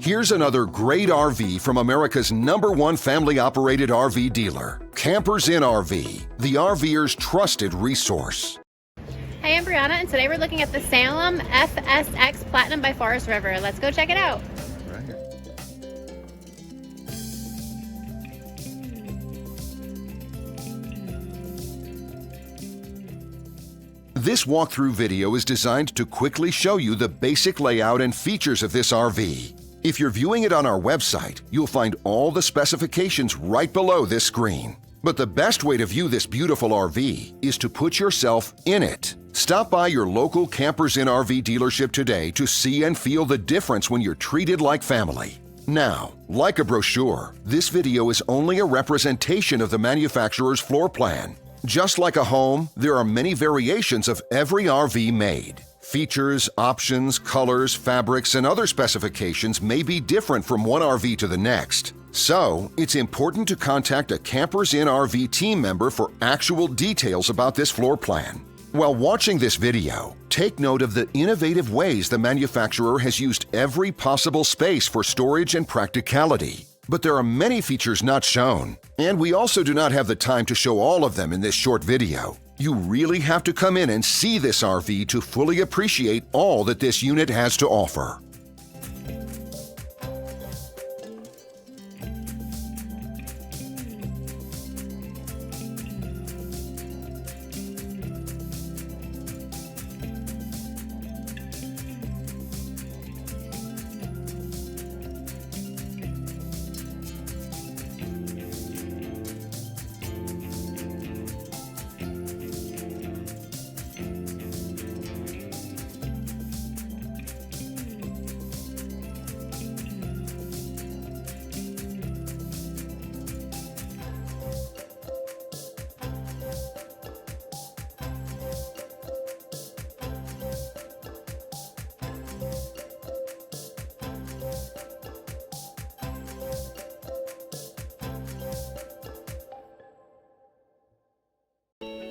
Here's another great RV from America's #1 family-operated RV dealer, Campers Inn RV, the RVer's trusted resource. Hey, I'm Brianna, and today we're looking at the Salem FSX Platinum by Forest River. Let's go check it out. Right here. This walkthrough video is designed to quickly show you the basic layout and features of this RV. If you're viewing it on our website, you'll find all the specifications right below this screen. But the best way to view this beautiful RV is to put yourself in it. Stop by your local Campers Inn RV dealership today to see and feel the difference when you're treated like family. Now, like a brochure, this video is only a representation of the manufacturer's floor plan. Just like a home, there are many variations of every RV made. Features, options, colors, fabrics, and other specifications may be different from one RV to the next. So, it's important to contact a Campers Inn RV team member for actual details about this floor plan. While watching this video, take note of the innovative ways the manufacturer has used every possible space for storage and practicality. But there are many features not shown, and we also do not have the time to show all of them in this short video. You really have to come in and see this RV to fully appreciate all that this unit has to offer.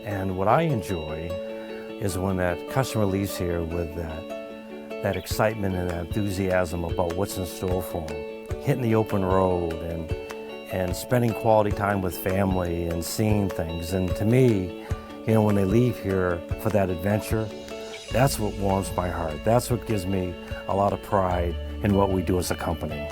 And what I enjoy is when that customer leaves here with that excitement and that enthusiasm about what's in store for them. Hitting the open road and spending quality time with family and seeing things. And to me, you know, when they leave here for that adventure, that's what warms my heart. That's what gives me a lot of pride in what we do as a company.